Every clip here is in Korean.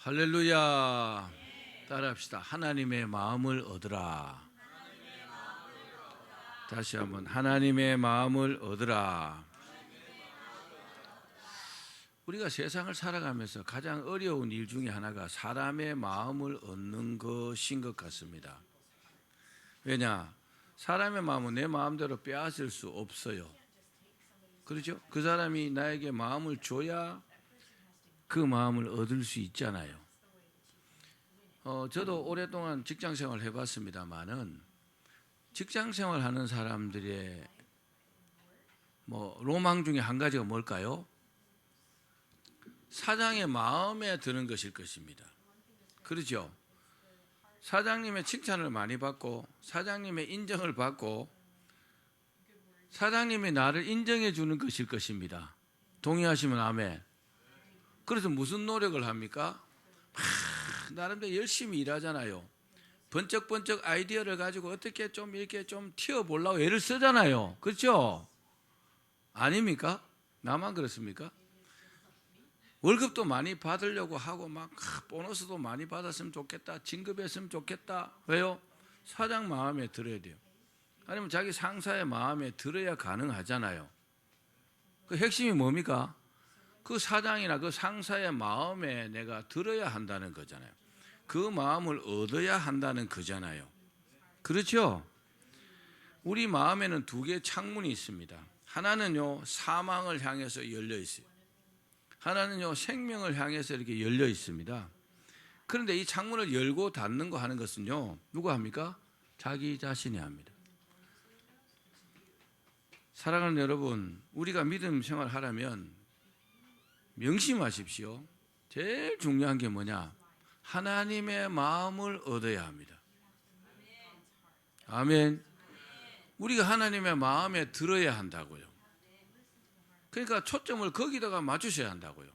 할렐루야. 따라합시다. 하나님의 마음을 얻으라. 다시 한번 하나님의 마음을 얻으라. 우리가 세상을 살아가면서 가장 어려운 일 중에 하나가 사람의 마음을 얻는 것인 것 같습니다. 왜냐? 사람의 마음은 내 마음대로 빼앗을 수 없어요. 그렇죠? 그 사람이 나에게 마음을 줘야 그 마음을 얻을 수 있잖아요. 저도 오랫동안 직장생활 해봤습니다만은 직장생활 하는 사람들의 로망 중에 한 가지가 뭘까요? 사장의 마음에 드는 것일 것입니다. 그렇죠? 사장님의 칭찬을 많이 받고 사장님의 인정을 받고 사장님이 나를 인정해 주는 것일 것입니다. 동의하시면 아멘. 그래서 무슨 노력을 합니까? 나름대로 열심히 일하잖아요. 번쩍번쩍 아이디어를 가지고 어떻게 좀 이렇게 좀 튀어보려고 애를 쓰잖아요. 그렇죠? 아닙니까? 나만 그렇습니까? 월급도 많이 받으려고 하고 막 보너스도 많이 받았으면 좋겠다. 진급했으면 좋겠다. 왜요? 사장 마음에 들어야 돼요. 아니면 자기 상사의 마음에 들어야 가능하잖아요. 그 핵심이 뭡니까? 그 사장이나 그 상사의 마음에 내가 들어야 한다는 거잖아요. 그 마음을 얻어야 한다는 거잖아요. 그렇죠? 우리 마음에는 두 개의 창문이 있습니다. 하나는요, 사망을 향해서 열려 있어요. 하나는요, 생명을 향해서 이렇게 열려 있습니다. 그런데 이 창문을 열고 닫는 거 하는 것은요, 누가 합니까? 자기 자신이 합니다. 사랑하는 여러분, 우리가 믿음 생활하려면 명심하십시오. 제일 중요한 게 뭐냐? 하나님의 마음을 얻어야 합니다. 아멘. 우리가 하나님의 마음에 들어야 한다고요. 그러니까 초점을 거기다가 맞추셔야 한다고요.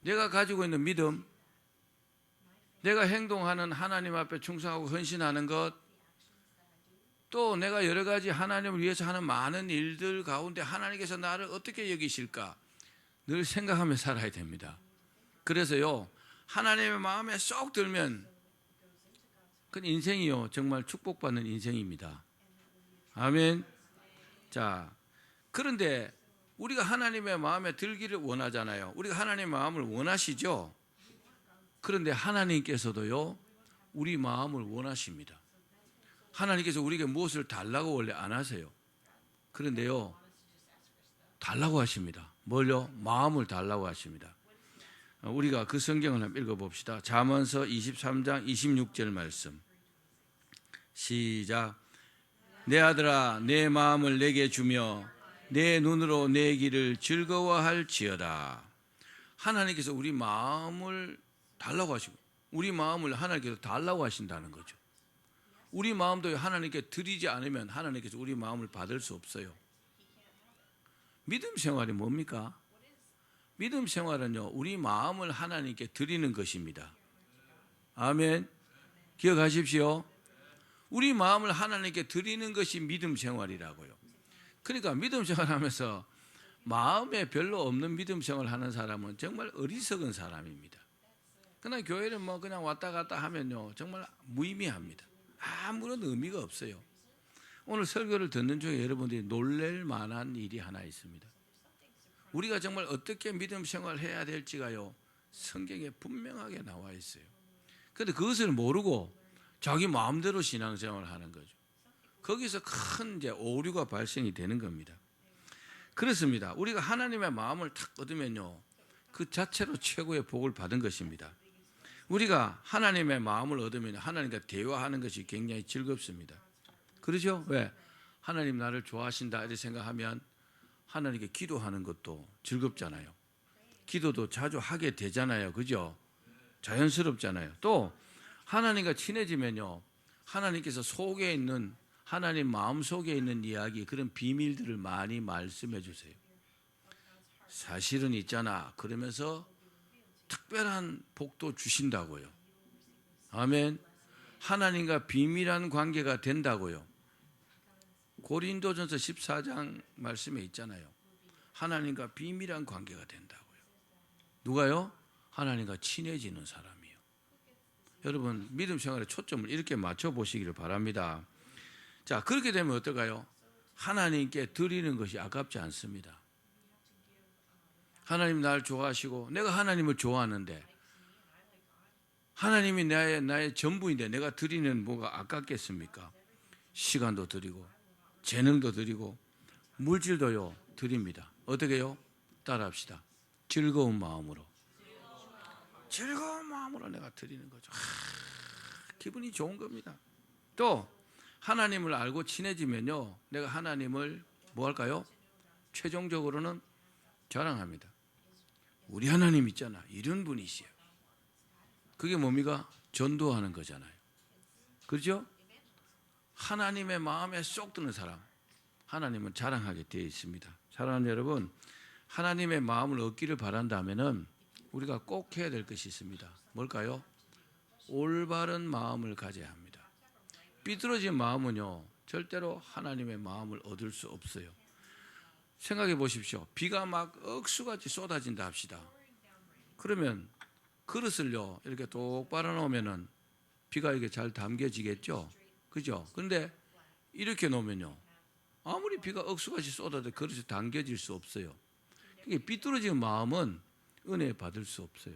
내가 가지고 있는 믿음, 내가 행동하는 하나님 앞에 충성하고 헌신하는 것, 또 내가 여러 가지 하나님을 위해서 하는 많은 일들 가운데 하나님께서 나를 어떻게 여기실까 늘 생각하며 살아야 됩니다. 그래서요, 하나님의 마음에 쏙 들면 그 인생이요, 정말 축복받는 인생입니다. 아멘. 자, 그런데 우리가 하나님의 마음에 들기를 원하잖아요. 우리가 하나님의 마음을 원하시죠? 그런데 하나님께서도요, 우리 마음을 원하십니다. 하나님께서 우리에게 무엇을 달라고 원래 안 하세요. 그런데요, 달라고 하십니다. 뭘요? 마음을 달라고 하십니다. 우리가 그 성경을 한번 읽어봅시다. 잠언서 23장 26절 말씀. 시작. 내 아들아, 내 마음을 내게 주며 내 눈으로 내 길을 즐거워할지어다. 하나님께서 우리 마음을 달라고 하시고 우리 마음을 하나님께서 달라고 하신다는 거죠. 우리 마음도 하나님께 드리지 않으면 하나님께서 우리 마음을 받을 수 없어요. 믿음 생활이 뭡니까? 믿음 생활은요, 우리 마음을 하나님께 드리는 것입니다. 아멘. 기억하십시오. 우리 마음을 하나님께 드리는 것이 믿음 생활이라고요. 그러니까 믿음 생활하면서 마음에 별로 없는 믿음 생활하는 사람은 정말 어리석은 사람입니다. 그러나 교회는 그냥 왔다 갔다 하면요, 정말 무의미합니다. 아무런 의미가 없어요. 오늘 설교를 듣는 중에 여러분들이 놀랄 만한 일이 하나 있습니다. 우리가 정말 어떻게 믿음 생활을 해야 될지가요, 성경에 분명하게 나와 있어요. 그런데 그것을 모르고 자기 마음대로 신앙생활을 하는 거죠. 거기서 큰 오류가 발생이 되는 겁니다. 그렇습니다. 우리가 하나님의 마음을 탁 얻으면요, 그 자체로 최고의 복을 받은 것입니다. 우리가 하나님의 마음을 얻으면 하나님과 대화하는 것이 굉장히 즐겁습니다. 그렇죠? 왜? 하나님 나를 좋아하신다 이렇게 생각하면 하나님께 기도하는 것도 즐겁잖아요. 기도도 자주 하게 되잖아요. 그죠? 자연스럽잖아요. 또 하나님과 친해지면요, 하나님께서 속에 있는 하나님 마음 속에 있는 이야기, 그런 비밀들을 많이 말씀해 주세요. 사실은 있잖아 그러면서 특별한 복도 주신다고요. 아멘. 하나님과 비밀한 관계가 된다고요. 고린도전서 14장 말씀에 있잖아요. 하나님과 비밀한 관계가 된다고요. 누가요? 하나님과 친해지는 사람이에요. 여러분 믿음 생활에 초점을 이렇게 맞춰 보시기를 바랍니다. 자, 그렇게 되면 어떨까요? 하나님께 드리는 것이 아깝지 않습니다. 하나님 나를 좋아하시고 내가 하나님을 좋아하는데 하나님이 나의 전부인데 내가 드리는 뭐가 아깝겠습니까? 시간도 드리고 재능도 드리고 물질도요 드립니다. 어떻게 해요? 따라합시다. 즐거운 마음으로. 즐거운 마음으로 내가 드리는 거죠. 기분이 좋은 겁니다. 또 하나님을 알고 친해지면요 내가 하나님을 뭐 할까요? 최종적으로는 자랑합니다. 우리 하나님 있잖아. 이런 분이시에요. 그게 뭡니까? 전도하는 거잖아요. 그렇죠? 하나님의 마음에 쏙 드는 사람, 하나님은 자랑하게 되어 있습니다. 사랑하는 여러분, 하나님의 마음을 얻기를 바란다면은 우리가 꼭 해야 될 것이 있습니다. 뭘까요? 올바른 마음을 가져야 합니다. 삐뚤어진 마음은요 절대로 하나님의 마음을 얻을 수 없어요. 생각해 보십시오. 비가 막 억수같이 쏟아진다 합시다. 그러면 그릇을요 이렇게 똑바로 놓으면은 비가 이게 잘 담겨지겠죠. 그죠? 그런데 이렇게 놓으면요 아무리 비가 억수같이 쏟아도 그릇이 담겨질 수 없어요. 이게 삐뚤어진 마음은 은혜 받을 수 없어요.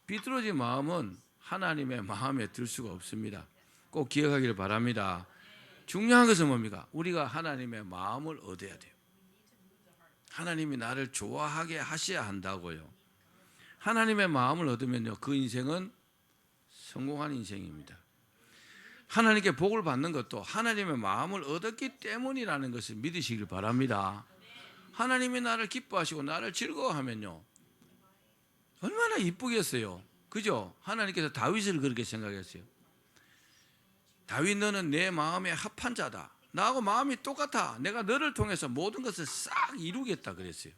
삐뚤어진 마음은 하나님의 마음에 들 수가 없습니다. 꼭 기억하기를 바랍니다. 중요한 것은 뭡니까? 우리가 하나님의 마음을 얻어야 돼요. 하나님이 나를 좋아하게 하셔야 한다고요. 하나님의 마음을 얻으면요 그 인생은 성공한 인생입니다. 하나님께 복을 받는 것도 하나님의 마음을 얻었기 때문이라는 것을 믿으시길 바랍니다. 하나님이 나를 기뻐하시고 나를 즐거워하면요 얼마나 이쁘겠어요. 그죠? 하나님께서 다윗을 그렇게 생각했어요. 다윗 너는 내 마음에 합한 자다. 나하고 마음이 똑같아. 내가 너를 통해서 모든 것을 싹 이루겠다 그랬어요.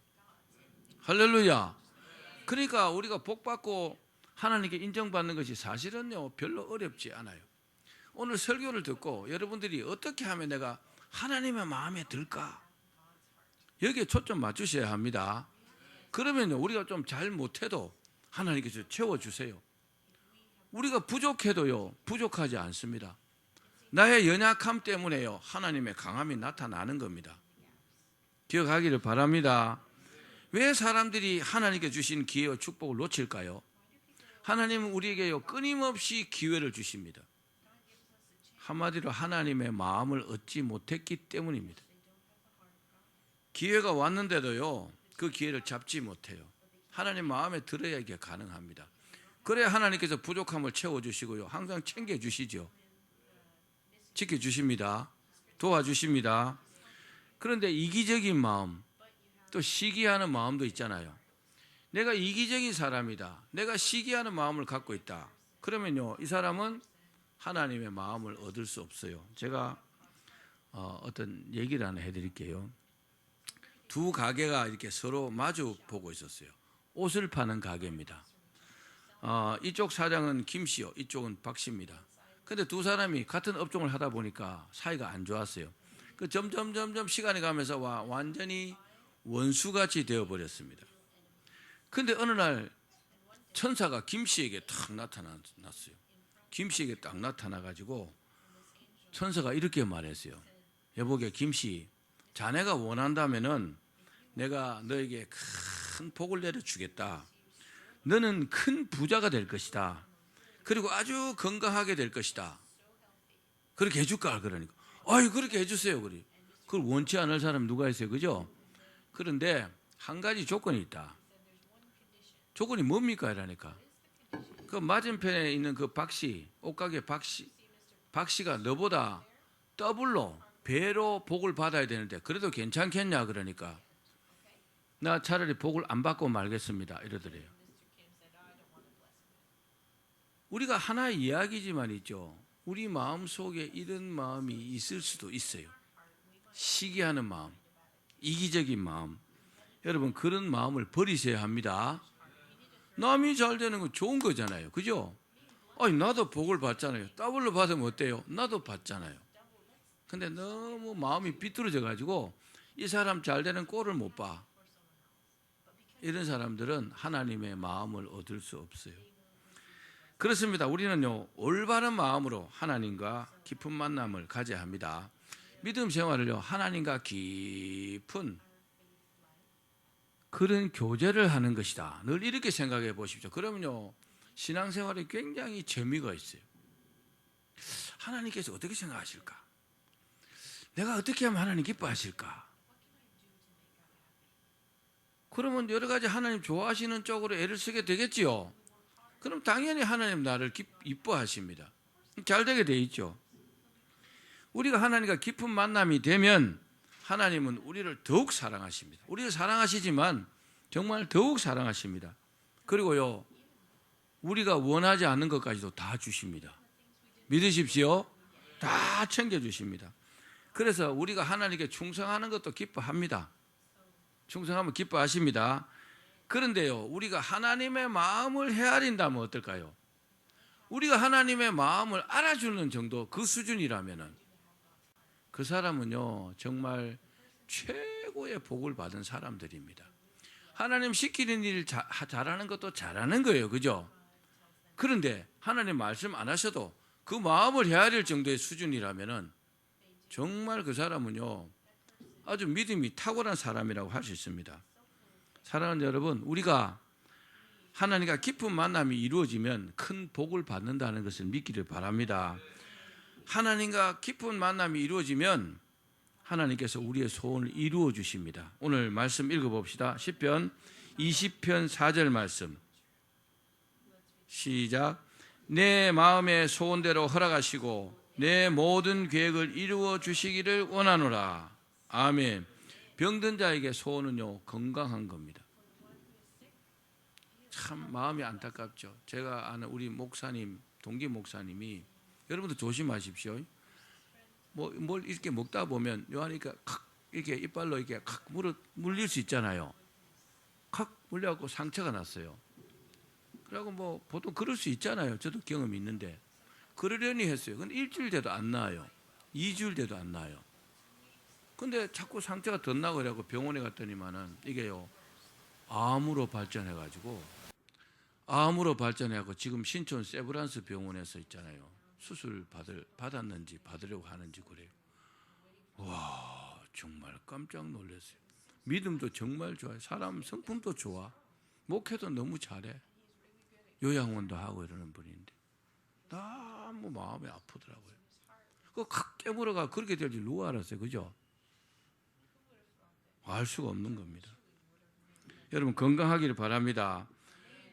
할렐루야. 그러니까 우리가 복받고 하나님께 인정받는 것이 사실은요 별로 어렵지 않아요. 오늘 설교를 듣고 여러분들이 어떻게 하면 내가 하나님의 마음에 들까? 여기에 초점 맞추셔야 합니다. 그러면 우리가 좀 잘 못해도 하나님께서 채워주세요. 우리가 부족해도요 부족하지 않습니다. 나의 연약함 때문에요 하나님의 강함이 나타나는 겁니다. 기억하기를 바랍니다. 왜 사람들이 하나님께 주신 기회와 축복을 놓칠까요? 하나님은 우리에게요 끊임없이 기회를 주십니다. 한마디로 하나님의 마음을 얻지 못했기 때문입니다. 기회가 왔는데도요 그 기회를 잡지 못해요. 하나님 마음에 들어야 이게 가능합니다. 그래야 하나님께서 부족함을 채워주시고요 항상 챙겨주시죠. 지켜주십니다. 도와주십니다. 그런데 이기적인 마음 또 시기하는 마음도 있잖아요. 내가 이기적인 사람이다. 내가 시기하는 마음을 갖고 있다. 그러면요 이 사람은 하나님의 마음을 얻을 수 없어요. 제가 어떤 얘기를 하나 해드릴게요. 두 가게가 이렇게 서로 마주 보고 있었어요. 옷을 파는 가게입니다. 이쪽 사장은 김 씨요, 이쪽은 박 씨입니다. 근데 두 사람이 같은 업종을 하다 보니까 사이가 안 좋았어요. 그 점점 시간이 가면서 완전히 원수같이 되어버렸습니다. 근데 어느 날 천사가 김 씨에게 탁 나타났어요. 김 씨에게 딱 나타나가지고 천사가 이렇게 말했어요. 여보게 김 씨, 자네가 원한다면은 내가 너에게 큰 복을 내려주겠다. 너는 큰 부자가 될 것이다. 그리고 아주 건강하게 될 것이다. 그렇게 해줄까? 그러니까 아이 그렇게 해주세요. 그걸 원치 않을 사람 누가 있어요, 그죠? 그런데 한 가지 조건이 있다. 조건이 뭡니까? 이러니까 그 맞은편에 있는 그 박씨, 옷가게 박씨가 너보다 더블로 배로 복을 받아야 되는데 그래도 괜찮겠냐? 그러니까 나 차라리 복을 안 받고 말겠습니다. 이러더래요. 우리가 하나의 이야기지만 있죠. 우리 마음속에 이런 마음이 있을 수도 있어요. 시기하는 마음, 이기적인 마음. 여러분 그런 마음을 버리셔야 합니다. 남이 잘 되는 건 좋은 거잖아요. 그죠? 아니 나도 복을 받잖아요. 더블로 받으면 어때요? 나도 받잖아요. 근데 너무 마음이 비뚤어져 가지고 이 사람 잘 되는 꼴을 못 봐. 이런 사람들은 하나님의 마음을 얻을 수 없어요. 그렇습니다. 우리는요, 올바른 마음으로 하나님과 깊은 만남을 가져야 합니다. 믿음 생활을요, 하나님과 깊은 그런 교제를 하는 것이다. 늘 이렇게 생각해 보십시오. 그러면요, 신앙생활에 굉장히 재미가 있어요. 하나님께서 어떻게 생각하실까? 내가 어떻게 하면 하나님 기뻐하실까? 그러면 여러 가지 하나님 좋아하시는 쪽으로 애를 쓰게 되겠지요. 그럼 당연히 하나님 나를 이뻐하십니다. 잘 되게 돼 있죠. 우리가 하나님과 깊은 만남이 되면 하나님은 우리를 더욱 사랑하십니다. 우리를 사랑하시지만 정말 더욱 사랑하십니다. 그리고요, 우리가 원하지 않는 것까지도 다 주십니다. 믿으십시오. 다 챙겨주십니다. 그래서 우리가 하나님께 충성하는 것도 기뻐합니다. 충성하면 기뻐하십니다. 그런데요, 우리가 하나님의 마음을 헤아린다면 어떨까요? 우리가 하나님의 마음을 알아주는 정도, 그 수준이라면은 그 사람은요, 정말 최고의 복을 받은 사람들입니다. 하나님 시키는 일 잘하는 것도 잘하는 거예요. 그죠? 그런데 하나님 말씀 안 하셔도 그 마음을 헤아릴 정도의 수준이라면은 정말 그 사람은요, 아주 믿음이 탁월한 사람이라고 할 수 있습니다. 사랑하는 여러분, 우리가 하나님과 깊은 만남이 이루어지면 큰 복을 받는다는 것을 믿기를 바랍니다. 하나님과 깊은 만남이 이루어지면 하나님께서 우리의 소원을 이루어 주십니다. 오늘 말씀 읽어봅시다. 시편 20편 4절 말씀. 시작. 내 마음의 소원대로 허락하시고 내 모든 계획을 이루어 주시기를 원하노라. 아멘. 병든 자에게 소원은요, 건강한 겁니다. 참 마음이 안타깝죠. 제가 아는 우리 목사님, 동기 목사님이, 여러분도 조심하십시오. 뭘 이렇게 먹다 보면 요하니까 이렇게 이빨로 이렇게 물릴 수 있잖아요. 물려갖고 상처가 났어요. 그리고 보통 그럴 수 있잖아요. 저도 경험이 있는데 그러려니 했어요. 근데 일주일 돼도 안 나아요. 2주일 돼도 안 나아요. 근데 자꾸 상처가 더 나고 그래갖고 병원에 갔더니만은 이게요, 암으로 발전해가지고 지금 신촌 세브란스 병원에서 있잖아요. 수술 받았는지 받으려고 하는지 그래요. 와, 정말 깜짝 놀랐어요. 믿음도 정말 좋아요. 사람 성품도 좋아. 목회도 너무 잘해. 요양원도 하고 이러는 분인데 너무 마음이 아프더라고요. 그거 깨물어가 그렇게 될 줄 누가 알았어요. 그죠? 알 수가 없는 겁니다. 여러분 건강하기를 바랍니다.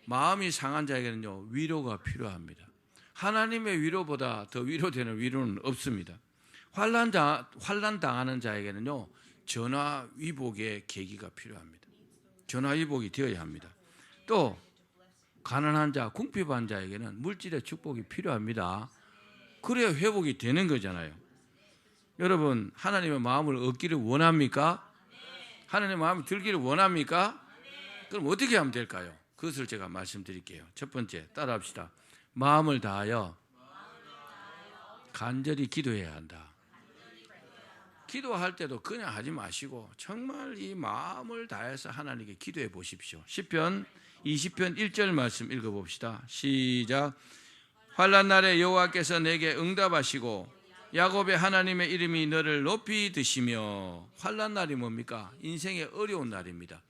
마음이 상한 자에게는요, 위로가 필요합니다. 하나님의 위로보다 더 위로되는 위로는 없습니다. 환난 당하는 자에게는요, 전화위복의 계기가 필요합니다. 전화위복이 되어야 합니다. 또 가난한 자, 궁핍한 자에게는 물질의 축복이 필요합니다. 그래야 회복이 되는 거잖아요. 여러분 하나님의 마음을 얻기를 원합니까? 하나님의 마음이 들기를 원합니까? 그럼 어떻게 하면 될까요? 그것을 제가 말씀드릴게요. 첫 번째, 따라합시다. 마음을 다하여 간절히 기도해야 한다. 기도할 때도 그냥 하지 마시고 정말 이 마음을 다해서 하나님께 기도해 보십시오. 시편 20편 1절 말씀 읽어봅시다. 시작. 환난 날에 여호와께서 내게 응답하시고 야곱의 하나님의 이름이 너를 높이 드시며. 환난 날이 뭡니까? 인생의 어려운 날입니다.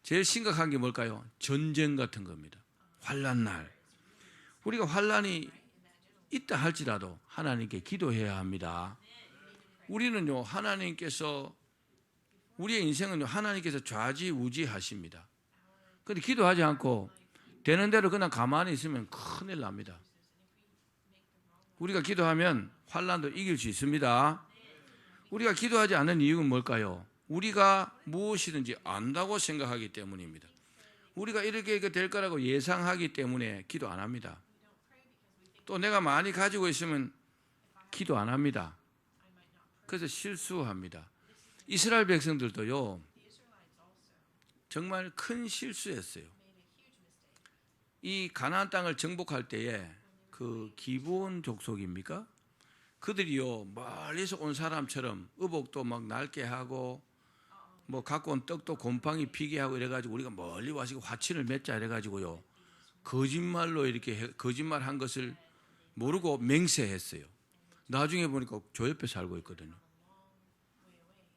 제일 심각한 게 뭘까요? 전쟁 같은 겁니다. 환난 날. 우리가 환난이 있다 할지라도 하나님께 기도해야 합니다. 우리는요, 하나님께서, 우리의 인생은요, 하나님께서 좌지우지하십니다. 그런데 기도하지 않고 되는 대로 그냥 가만히 있으면 큰일 납니다. 우리가 기도하면 환난도 이길 수 있습니다. 우리가 기도하지 않는 이유는 뭘까요? 우리가 무엇이든지 안다고 생각하기 때문입니다. 우리가 이렇게 될 거라고 예상하기 때문에 기도 안 합니다. 또 내가 많이 가지고 있으면 기도 안 합니다. 그래서 실수합니다. 이스라엘 백성들도요, 정말 큰 실수했어요. 이 가나안 땅을 정복할 때에 그 기브온 족속입니까? 그들이요, 멀리서 온 사람처럼 의복도 막 낡게 하고 뭐 갖고 온 떡도 곰팡이 피게 하고 이래가지고 우리가 멀리 와서 화친을 맺자 이래가지고요. 거짓말로 이렇게 거짓말 한 것을 모르고 맹세했어요. 나중에 보니까 저 옆에 살고 있거든요.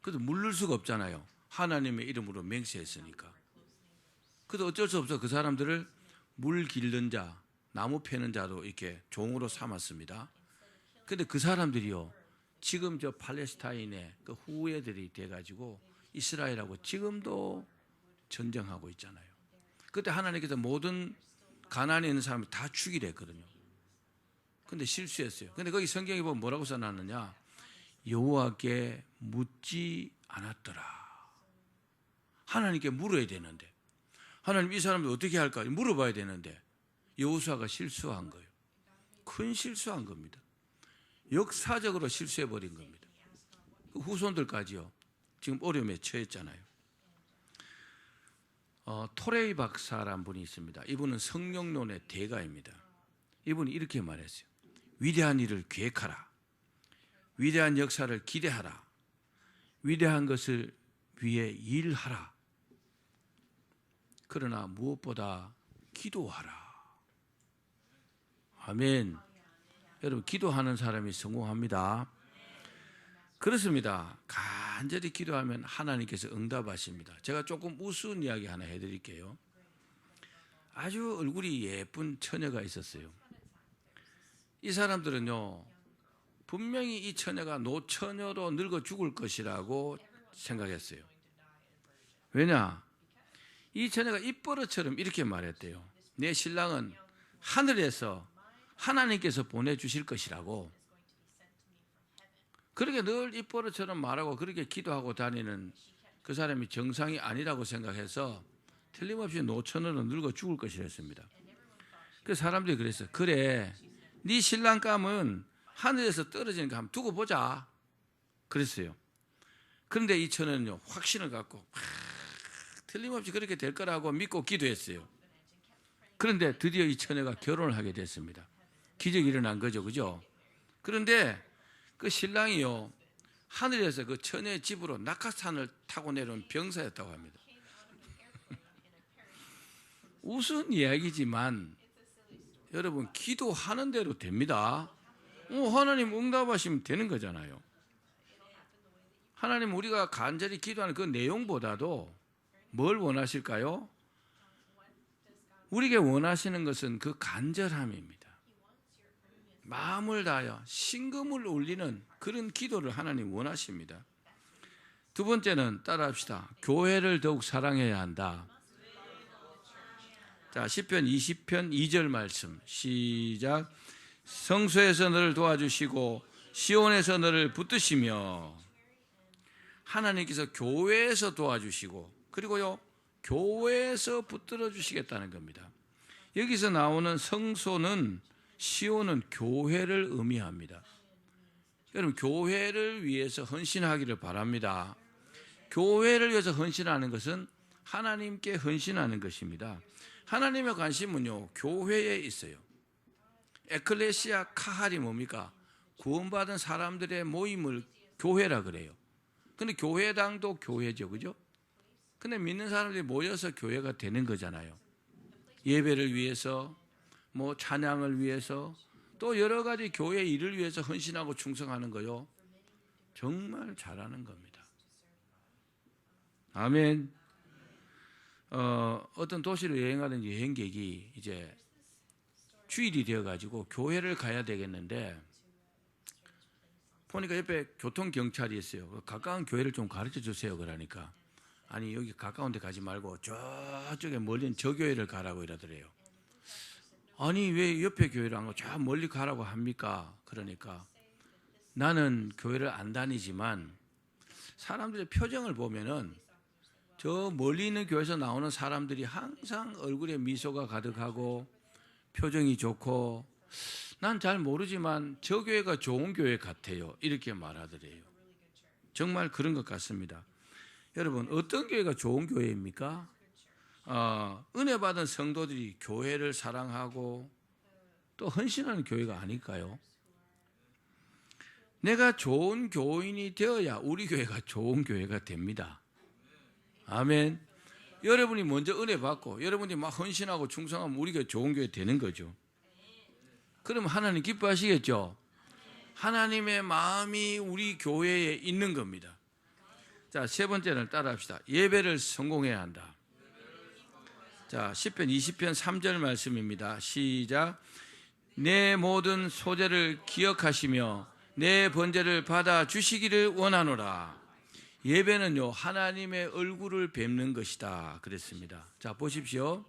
그래도 물를 수가 없잖아요. 하나님의 이름으로 맹세했으니까. 그래도 어쩔 수 없어 그 사람들을 물 길른 자, 나무 패는 자도 이렇게 종으로 삼았습니다. 그런데 그 사람들이요. 지금 저 팔레스타인의 그 후예들이 돼가지고 이스라엘하고 지금도 전쟁하고 있잖아요. 그때 하나님께서 모든 가나안에 있는 사람을 다 죽이려 했거든요. 근데 실수했어요. 근데 거기 성경에 보면 뭐라고 써놨느냐? 여호와께 묻지 않았더라. 하나님께 물어야 되는데 하나님 이 사람들 어떻게 할까? 물어봐야 되는데 여호수아가 실수한 거예요. 큰 실수한 겁니다. 역사적으로 실수해버린 겁니다. 후손들까지요. 지금 어려움에 처했잖아요. 토레이 박사란 분이 있습니다. 이분은 성령론의 대가입니다. 이분이 이렇게 말했어요. 위대한 일을 계획하라. 위대한 역사를 기대하라. 위대한 것을 위해 일하라. 그러나 무엇보다 기도하라. 아멘. 여러분 기도하는 사람이 성공합니다. 그렇습니다. 간절히 기도하면 하나님께서 응답하십니다. 제가 조금 우스운 이야기 하나 해드릴게요. 아주 얼굴이 예쁜 처녀가 있었어요. 이 사람들은요, 분명히 이 처녀가 노처녀로 늙어 죽을 것이라고 생각했어요. 왜냐? 이 처녀가 입버릇처럼 이렇게 말했대요. 내 신랑은 하늘에서 하나님께서 보내주실 것이라고. 그렇게 늘 입버릇처럼 말하고 그렇게 기도하고 다니는 그 사람이 정상이 아니라고 생각해서 틀림없이 노처녀로 늙어 죽을 것이라 했습니다. 그 사람들이 그랬어요. 그래, 네 신랑감은 하늘에서 떨어지는 거 한번 두고 보자. 그랬어요. 그런데 이 처녀는요, 확신을 갖고 틀림없이 그렇게 될 거라고 믿고 기도했어요. 그런데 드디어 이 처녀가 결혼을 하게 됐습니다. 기적이 일어난 거죠. 그죠? 그런데 그 신랑이요, 하늘에서 그 처녀의 집으로 낙하산을 타고 내려온 병사였다고 합니다. 우스운 이야기지만 여러분 기도하는 대로 됩니다. 하나님 응답하시면 되는 거잖아요. 하나님 우리가 간절히 기도하는 그 내용보다도 뭘 원하실까요? 우리에게 원하시는 것은 그 간절함입니다. 마음을 다하여 신금을 울리는 그런 기도를 하나님 원하십니다. 두 번째는 따라합시다. 교회를 더욱 사랑해야 한다. 자, 시편 20편 2절 말씀 시작. 성소에서 너를 도와주시고 시온에서 너를 붙드시며. 하나님께서 교회에서 도와주시고 그리고요 교회에서 붙들어 주시겠다는 겁니다. 여기서 나오는 성소는 시온은 교회를 의미합니다. 여러분 교회를 위해서 헌신하기를 바랍니다. 교회를 위해서 헌신하는 것은 하나님께 헌신하는 것입니다. 하나님의 관심은요 교회에 있어요. 에클레시아 카할이 뭡니까? 구원받은 사람들의 모임을 교회라 그래요. 근데 교회당도 교회죠, 그죠? 근데 믿는 사람들이 모여서 교회가 되는 거잖아요. 예배를 위해서, 뭐 찬양을 위해서, 또 여러 가지 교회 일을 위해서 헌신하고 충성하는 거요. 정말 잘하는 겁니다. 아멘. 어떤 도시를 여행하는 여행객이 이제 주일이 되어가지고 교회를 가야 되겠는데 보니까 옆에 교통경찰이 있어요. 가까운 교회를 좀 가르쳐 주세요. 그러니까 아니 여기 가까운 데 가지 말고 저쪽에 멀리 있는 저 교회를 가라고 이러더래요. 아니 왜 옆에 교회를 안 가고 저 멀리 가라고 합니까? 그러니까 나는 교회를 안 다니지만 사람들의 표정을 보면은 저 멀리 있는 교회에서 나오는 사람들이 항상 얼굴에 미소가 가득하고 표정이 좋고 난 잘 모르지만 저 교회가 좋은 교회 같아요. 이렇게 말하더래요. 정말 그런 것 같습니다. 여러분 어떤 교회가 좋은 교회입니까? 은혜 받은 성도들이 교회를 사랑하고 또 헌신하는 교회가 아닐까요? 내가 좋은 교인이 되어야 우리 교회가 좋은 교회가 됩니다. 아멘. 여러분이 먼저 은혜 받고 여러분이 막 헌신하고 충성하면 우리가 좋은 교회 되는 거죠. 그럼 하나님 기뻐하시겠죠? 하나님의 마음이 우리 교회에 있는 겁니다. 자, 세 번째는 따라합시다. 예배를 성공해야 한다. 자, 시편 20편 3절 말씀입니다. 시작. 내 모든 소재를 기억하시며 내 번제를 받아 주시기를 원하노라. 예배는요, 하나님의 얼굴을 뵙는 것이다 그랬습니다. 자, 보십시오.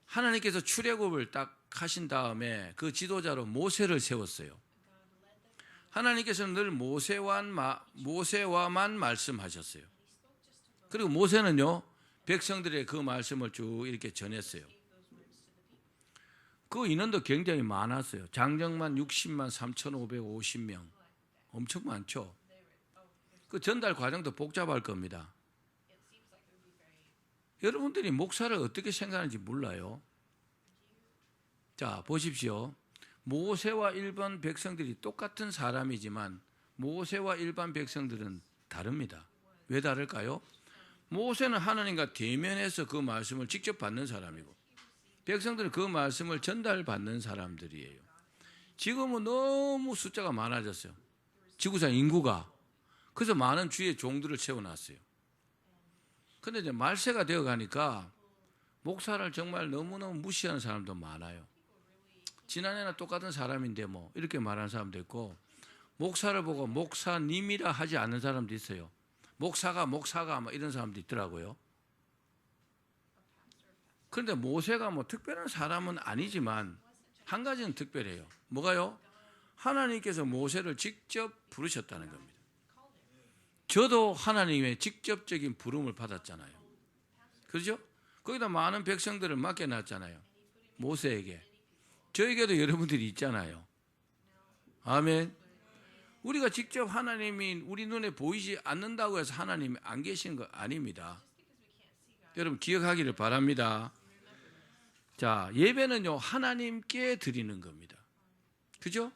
하나님께서 출애굽을 딱 하신 다음에 그 지도자로 모세를 세웠어요. 하나님께서는 늘 모세와만 말씀하셨어요. 그리고 모세는요, 백성들의 그 말씀을 쭉 이렇게 전했어요. 그 인원도 굉장히 많았어요. 장정만 60만 3,550명. 엄청 많죠. 그 전달 과정도 복잡할 겁니다. 여러분들이 목사를 어떻게 생각하는지 몰라요. 자, 보십시오. 모세와 일반 백성들이 똑같은 사람이지만 모세와 일반 백성들은 다릅니다. 왜 다를까요? 모세는 하나님과 대면해서 그 말씀을 직접 받는 사람이고 백성들은 그 말씀을 전달받는 사람들이에요. 지금은 너무 숫자가 많아졌어요. 지구상 인구가. 그래서 많은 주의 종들을 세워놨어요. 그런데 이제 말세가 되어 가니까 목사를 정말 너무너무 무시하는 사람도 많아요. 지난해나 똑같은 사람인데 뭐 이렇게 말하는 사람도 있고 목사를 보고 목사님이라 하지 않는 사람도 있어요. 목사가 뭐 이런 사람도 있더라고요. 그런데 모세가 뭐 특별한 사람은 아니지만 한 가지는 특별해요. 뭐가요? 하나님께서 모세를 직접 부르셨다는 겁니다. 저도 하나님의 직접적인 부름을 받았잖아요. 그렇죠? 거기다 많은 백성들을 맡겨놨잖아요. 모세에게. 저에게도 여러분들이 있잖아요. 아멘. 우리가 직접 하나님이 우리 눈에 보이지 않는다고 해서 하나님이 안 계신 거 아닙니다. 여러분 기억하기를 바랍니다. 자, 예배는요, 하나님께 드리는 겁니다. 그죠?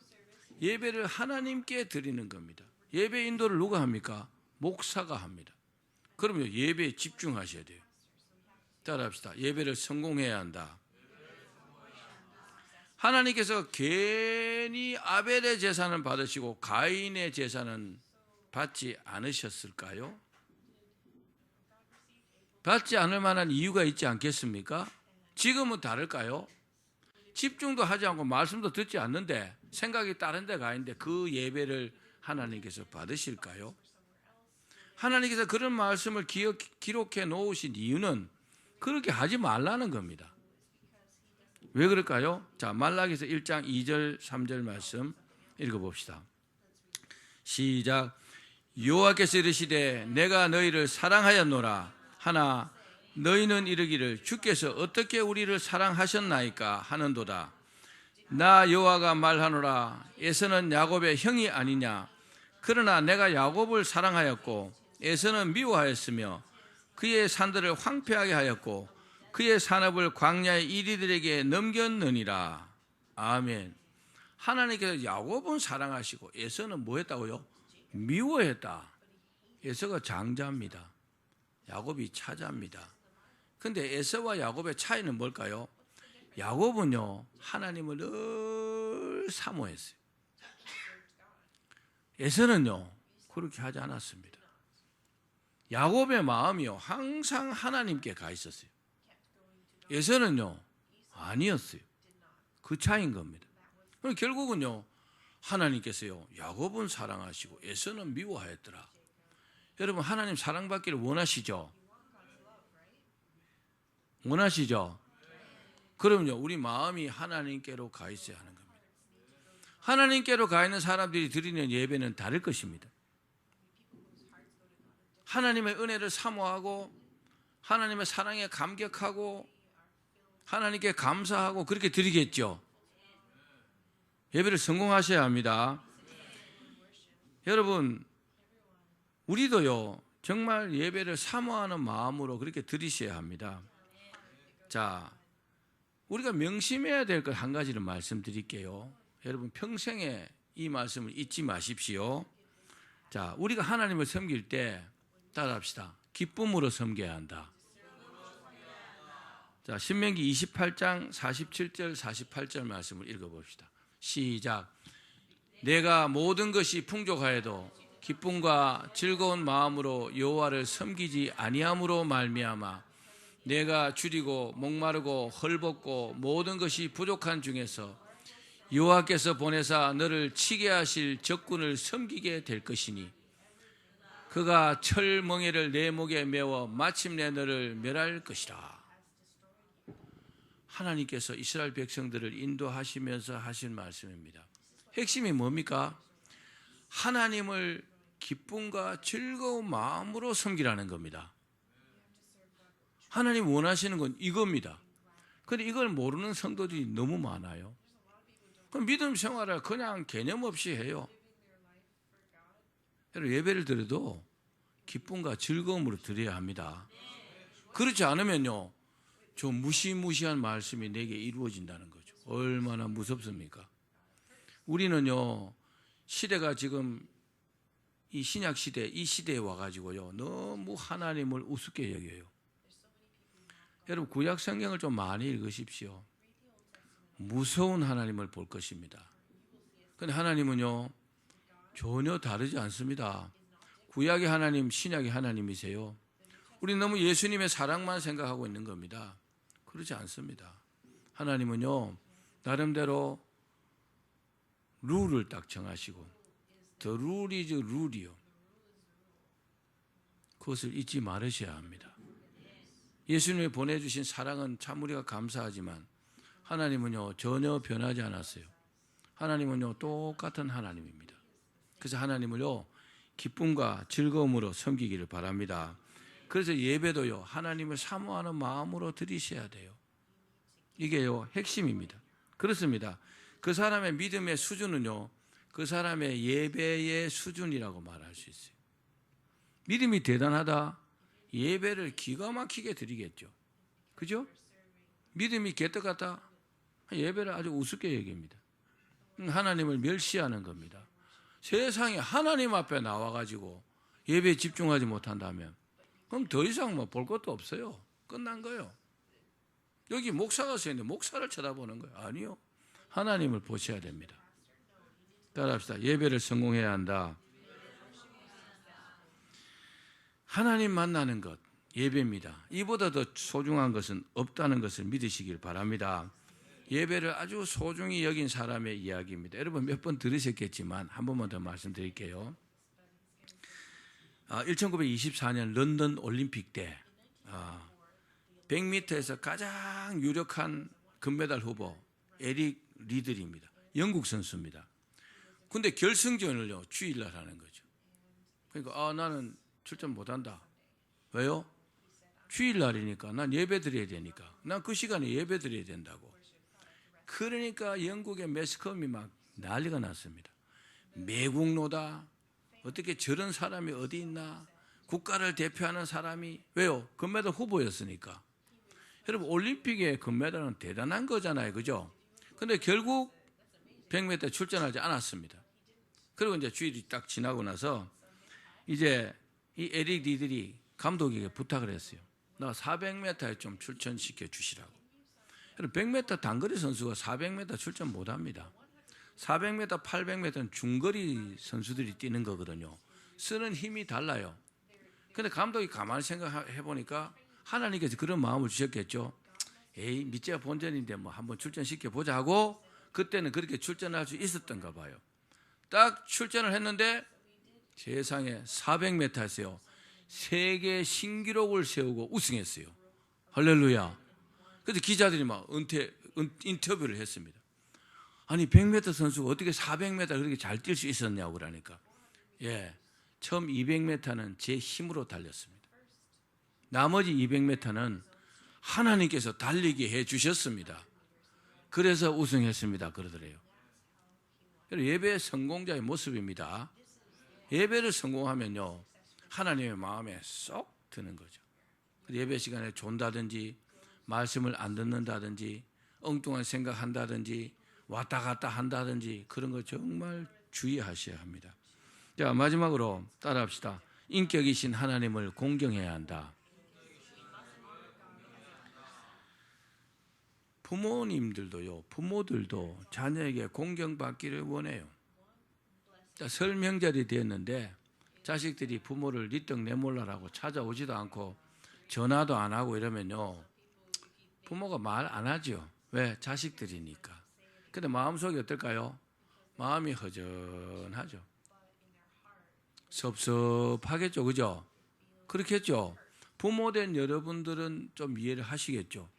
예배를 하나님께 드리는 겁니다. 예배 인도를 누가 합니까? 목사가 합니다. 그러면 예배에 집중하셔야 돼요. 따라합시다. 예배를 성공해야 한다. 하나님께서 괜히 아벨의 제사는 받으시고 가인의 제사는 받지 않으셨을까요? 받지 않을 만한 이유가 있지 않겠습니까? 지금은 다를까요? 집중도 하지 않고 말씀도 듣지 않는데 생각이 다른 데 가 있는데 그 예배를 하나님께서 받으실까요? 하나님께서 그런 말씀을 기록해 놓으신 이유는 그렇게 하지 말라는 겁니다. 왜 그럴까요? 자, 말라기서 1장 2절 3절 말씀 읽어봅시다. 시작. 여호와께서 이르시되 내가 너희를 사랑하였노라 하나 너희는 이르기를 주께서 어떻게 우리를 사랑하셨나이까 하는도다. 나 여호와가 말하노라 에서는 야곱의 형이 아니냐. 그러나 내가 야곱을 사랑하였고 에서는 미워하였으며 그의 산들을 황폐하게 하였고 그의 산업을 광야의 이리들에게 넘겼느니라. 아멘. 하나님께서 야곱은 사랑하시고 에서는 뭐 했다고요? 미워했다. 에서가 장자입니다. 야곱이 차자입니다. 그런데 에서와 야곱의 차이는 뭘까요? 야곱은요, 하나님을 늘 사모했어요. 에서는요, 그렇게 하지 않았습니다. 야곱의 마음이요, 항상 하나님께 가 있었어요. 에서는요, 아니었어요. 그 차이인 겁니다. 그럼 결국은요, 하나님께서요, 야곱은 사랑하시고 에서는 미워하였더라. 여러분, 하나님 사랑받기를 원하시죠? 원하시죠? 그럼요, 우리 마음이 하나님께로 가 있어야 하는 겁니다. 하나님께로 가 있는 사람들이 드리는 예배는 다를 것입니다. 하나님의 은혜를 사모하고 하나님의 사랑에 감격하고 하나님께 감사하고 그렇게 드리겠죠. 예배를 성공하셔야 합니다. 여러분, 우리도요, 정말 예배를 사모하는 마음으로 그렇게 드리셔야 합니다. 자, 우리가 명심해야 될 것 한 가지를 말씀드릴게요. 여러분, 평생에 이 말씀을 잊지 마십시오. 자, 우리가 하나님을 섬길 때 따라합시다. 기쁨으로 섬겨야 한다. 자, 신명기 28장 47절 48절 말씀을 읽어봅시다. 시작. 내가 모든 것이 풍족하여도 기쁨과 즐거운 마음으로 여호와를 섬기지 아니함으로 말미암아 내가 줄이고 목마르고 헐벗고 모든 것이 부족한 중에서 여호와께서 보내사 너를 치게 하실 적군을 섬기게 될 것이니 그가 철 멍에를 내 목에 메워 마침내 너를 멸할 것이라. 하나님께서 이스라엘 백성들을 인도하시면서 하신 말씀입니다. 핵심이 뭡니까? 하나님을 기쁨과 즐거운 마음으로 섬기라는 겁니다. 하나님 원하시는 건 이겁니다. 그런데 이걸 모르는 성도들이 너무 많아요. 그럼 믿음 생활을 그냥 개념 없이 해요. 여러분, 예배를 드려도 기쁨과 즐거움으로 드려야 합니다. 그렇지 않으면요, 저 무시무시한 말씀이 내게 이루어진다는 거죠. 얼마나 무섭습니까? 우리는요, 시대가 지금 이 신약 시대, 이 시대에 와가지고요, 너무 하나님을 우습게 여겨요. 여러분, 구약 성경을 좀 많이 읽으십시오. 무서운 하나님을 볼 것입니다. 그런데 하나님은요, 전혀 다르지 않습니다. 구약의 하나님, 신약의 하나님이세요. 우리는 너무 예수님의 사랑만 생각하고 있는 겁니다. 그렇지 않습니다. 하나님은요, 나름대로 룰을 딱 정하시고, The rule is rule이요. 그것을 잊지 말으셔야 합니다. 예수님이 보내주신 사랑은 참 우리가 감사하지만 하나님은요, 전혀 변하지 않았어요. 하나님은요, 똑같은 하나님입니다. 그래서 하나님을요, 기쁨과 즐거움으로 섬기기를 바랍니다. 그래서 예배도요, 하나님을 사모하는 마음으로 드리셔야 돼요. 이게요, 핵심입니다. 그렇습니다. 그 사람의 믿음의 수준은요, 그 사람의 예배의 수준이라고 말할 수 있어요. 믿음이 대단하다, 예배를 기가 막히게 드리겠죠. 그죠? 믿음이 개떡 같다, 예배를 아주 우습게 여깁니다. 하나님을 멸시하는 겁니다. 세상에 하나님 앞에 나와가지고 예배에 집중하지 못한다면 그럼 더 이상 뭐 볼 것도 없어요. 끝난 거예요. 여기 목사가 서 있는데 목사를 쳐다보는 거예요. 아니요. 하나님을 보셔야 됩니다. 따라합시다. 예배를 성공해야 한다. 하나님 만나는 것, 예배입니다. 이보다 더 소중한 것은 없다는 것을 믿으시길 바랍니다. 예배를 아주 소중히 여긴 사람의 이야기입니다. 여러분 몇 번 들으셨겠지만 한 번만 더 말씀드릴게요. 1924년 런던 올림픽 때 100m에서 가장 유력한 금메달 후보 에릭 리들입니다. 영국 선수입니다. 근데 결승전을요, 주일날 하는 거죠. 그러니까 나는 출전 못한다. 왜요? 주일날이니까 난 예배 드려야 되니까. 난 그 시간에 예배 드려야 된다고. 그러니까 영국의 매스컴이 막 난리가 났습니다. 매국노다. 어떻게 저런 사람이 어디 있나? 국가를 대표하는 사람이. 왜요? 금메달 후보였으니까. 여러분 올림픽의 금메달은 대단한 거잖아요. 그죠? 근데 결국 100m 출전하지 않았습니다. 그리고 이제 주일이 딱 지나고 나서 이제 이 에릭 리들이 감독에게 부탁을 했어요. 나 400m에 좀 출전시켜 주시라고. 100m 단거리 선수가 400m 출전 못합니다. 400m, 800m는 중거리 선수들이 뛰는 거거든요. 쓰는 힘이 달라요. 근데 감독이 가만히 생각해 보니까 하나님께서 그런 마음을 주셨겠죠. 에이, 밑지야 본전인데 뭐 한번 출전시켜 보자고. 그때는 그렇게 출전할 수 있었던가 봐요. 딱 출전을 했는데 세상에 400m에서요 세계 신기록을 세우고 우승했어요. 할렐루야. 그래서 기자들이 막 인터뷰를 했습니다. 아니 100m 선수가 어떻게 400m 그렇게 잘 뛸 수 있었냐고 그러니까, 예, 처음 200m는 제 힘으로 달렸습니다. 나머지 200m는 하나님께서 달리게 해 주셨습니다. 그래서 우승했습니다. 그러더래요. 예배의 성공자의 모습입니다. 예배를 성공하면요 하나님의 마음에 쏙 드는 거죠. 예배 시간에 존다든지 말씀을 안 듣는다든지 엉뚱한 생각한다든지 왔다 갔다 한다든지 그런 거 정말 주의하셔야 합니다. 자, 마지막으로 따라합시다. 인격이신 하나님을 공경해야 한다. 부모님들도요, 부모들도 자녀에게 공경받기를 원해요. 설 명절이 되었는데 자식들이 부모를 니떡 내몰라라고 찾아오지도 않고 전화도 안 하고 이러면요, 부모가 말 안 하죠. 왜? 자식들이니까. 근데 마음속이 어떨까요? 마음이 허전하죠. 섭섭하겠죠. 그죠? 그렇겠죠. 부모된 여러분들은 좀 이해를 하시겠죠.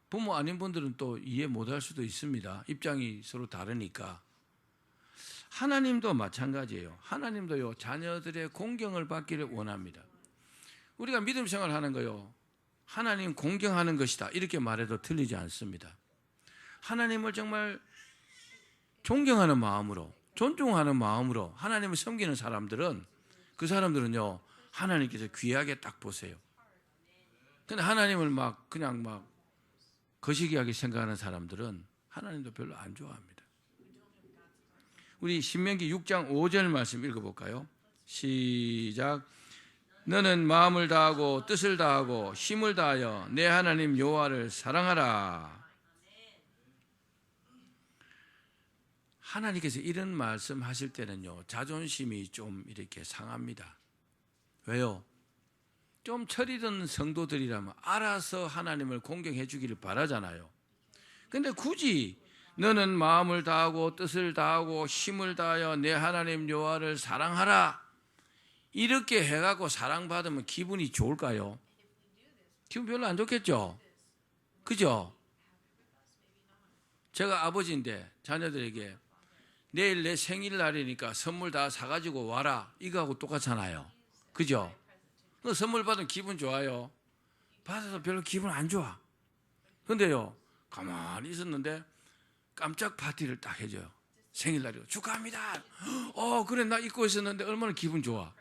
부모 아닌 분들은 또 이해 못할 수도 있습니다. 입장이 서로 다르니까. 하나님도 마찬가지예요. 하나님도요, 자녀들의 공경을 받기를 원합니다. 우리가 믿음 생활하는 거요, 하나님 공경하는 것이다 이렇게 말해도 틀리지 않습니다. 하나님을 정말 존경하는 마음으로, 존중하는 마음으로 하나님을 섬기는 사람들은, 그 사람들은요, 하나님께서 귀하게 딱 보세요. 근데 하나님을 그냥 거시기하게 생각하는 사람들은 하나님도 별로 안 좋아합니다. 우리 신명기 6장 5절 말씀 읽어볼까요? 시작. 너는 마음을 다하고 뜻을 다하고 힘을 다하여 내 하나님 여호와를 사랑하라. 하나님께서 이런 말씀하실 때는요, 자존심이 좀 이렇게 상합니다. 왜요? 좀 철이든 성도들이라면 알아서 하나님을 공경해 주기를 바라잖아요. 근데 굳이 너는 마음을 다하고 뜻을 다하고 힘을 다하여 내 하나님 여호와를 사랑하라 이렇게 해갖고 사랑받으면 기분이 좋을까요? 기분 별로 안 좋겠죠? 그죠? 제가 아버지인데 자녀들에게 내일 내 생일날이니까 선물 다 사가지고 와라 이거하고 똑같잖아요. 그죠? 선물 받으면 기분 좋아요? 받아서 별로 기분 안 좋아. 근데요, 가만히 있었는데 깜짝 파티를 딱 해줘요. 생일날이고 축하합니다. 그래 나 잊고 있었는데 얼마나 기분 좋아.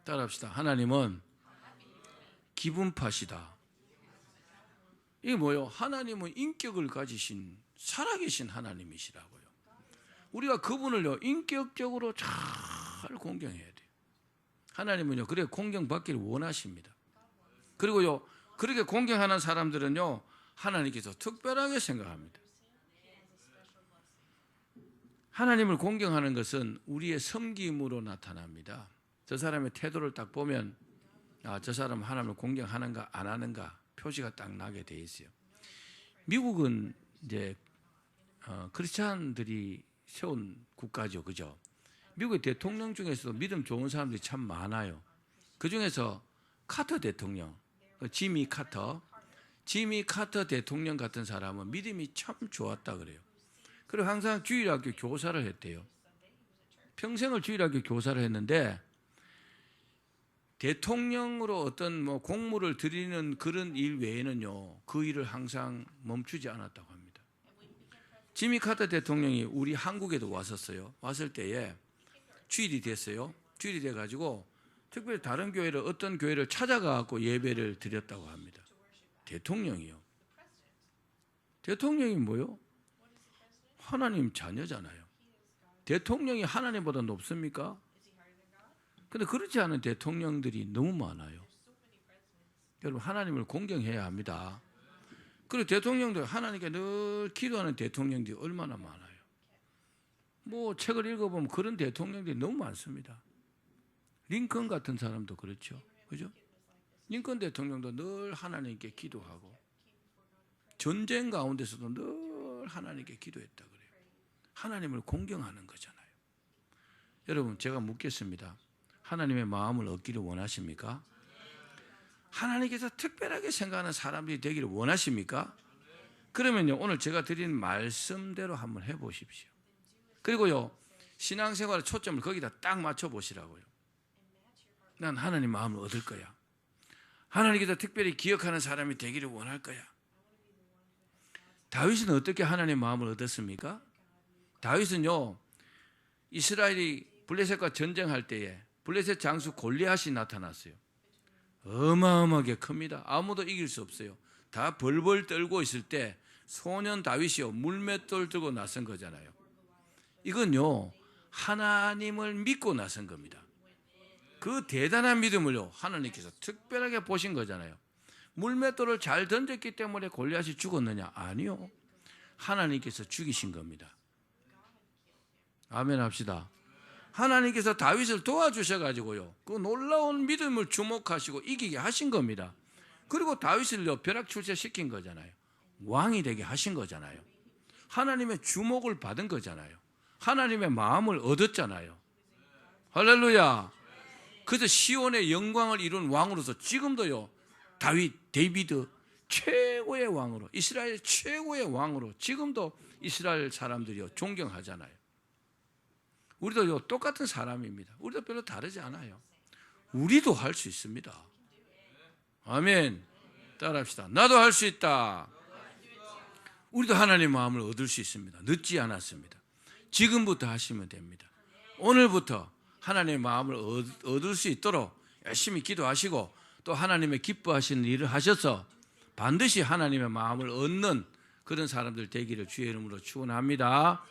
따라합시다. 하나님은 기분파시다. 이게 뭐예요? 하나님은 인격을 가지신 살아계신 하나님이시라고요. 우리가 그분을요, 인격적으로 잘 공경해야 돼요. 하나님은요, 그래 공경받기를 원하십니다. 그리고요, 그렇게 공경하는 사람들은요, 하나님께서 특별하게 생각합니다. 하나님을 공경하는 것은 우리의 섬김으로 나타납니다. 저 사람의 태도를 딱 보면 저 사람은 하나님을 공경하는가 안 하는가 표시가 딱 나게 돼 있어요. 미국은 이제 크리스찬들이 세운 국가죠, 그죠? 미국의 대통령 중에서도 믿음 좋은 사람들이 참 많아요. 그 중에서 카터 대통령, 지미 카터 대통령 같은 사람은 믿음이 참 좋았다 그래요. 그리고 항상 주일학교 교사를 했대요. 평생을 주일학교 교사를 했는데 대통령으로 어떤 공무를 드리는 그런 일 외에는요, 그 일을 항상 멈추지 않았다고 합니다. 지미 카터 대통령이 우리 한국에도 왔었어요. 왔을 때에 주일이 됐어요. 주일이 돼가지고 특별히 다른 교회를, 어떤 교회를 찾아가고 예배를 드렸다고 합니다. 대통령이요. 대통령이 뭐요? 하나님 자녀잖아요. 대통령이 하나님보다 높습니까? 근데 그렇지 않은 대통령들이 너무 많아요. 여러분, 하나님을 공경해야 합니다. 그리고 대통령들, 하나님께 늘 기도하는 대통령들이 얼마나 많아요. 책을 읽어보면 그런 대통령들이 너무 많습니다. 링컨 같은 사람도 그렇죠. 그죠? 링컨 대통령도 늘 하나님께 기도하고 전쟁 가운데서도 늘 하나님께 기도했다 그래요. 하나님을 공경하는 거잖아요. 여러분, 제가 묻겠습니다. 하나님의 마음을 얻기를 원하십니까? 하나님께서 특별하게 생각하는 사람들이 되기를 원하십니까? 그러면요, 오늘 제가 드린 말씀대로 한번 해보십시오. 그리고요, 신앙생활의 초점을 거기다 딱 맞춰보시라고요. 난 하나님 마음을 얻을 거야. 하나님께서 특별히 기억하는 사람이 되기를 원할 거야. 다윗은 어떻게 하나님의 마음을 얻었습니까? 다윗은요, 이스라엘이 블레셋과 전쟁할 때에 블레셋 장수 골리앗이 나타났어요. 어마어마하게 큽니다. 아무도 이길 수 없어요. 다 벌벌 떨고 있을 때 소년 다윗이요, 물맷돌 들고 나선 거잖아요. 이건요, 하나님을 믿고 나선 겁니다. 그 대단한 믿음을요, 하나님께서 특별하게 보신 거잖아요. 물맷돌을 잘 던졌기 때문에 골리앗이 죽었느냐? 아니요. 하나님께서 죽이신 겁니다. 아멘 합시다. 하나님께서 다윗을 도와주셔가지고요, 그 놀라운 믿음을 주목하시고 이기게 하신 겁니다. 그리고 다윗을요, 벼락출세시킨 거잖아요. 왕이 되게 하신 거잖아요. 하나님의 주목을 받은 거잖아요. 하나님의 마음을 얻었잖아요. 할렐루야. 그래서 시온의 영광을 이룬 왕으로서 지금도요, 데이비드 최고의 왕으로, 이스라엘 최고의 왕으로 지금도 이스라엘 사람들이요, 존경하잖아요. 우리도 똑같은 사람입니다. 우리도 별로 다르지 않아요. 우리도 할 수 있습니다. 아멘. 따라합시다. 나도 할 수 있다. 우리도 하나님의 마음을 얻을 수 있습니다. 늦지 않았습니다. 지금부터 하시면 됩니다. 오늘부터 하나님의 마음을 얻을 수 있도록 열심히 기도하시고 또 하나님의 기뻐하시는 일을 하셔서 반드시 하나님의 마음을 얻는 그런 사람들 되기를 주의 이름으로 축원합니다.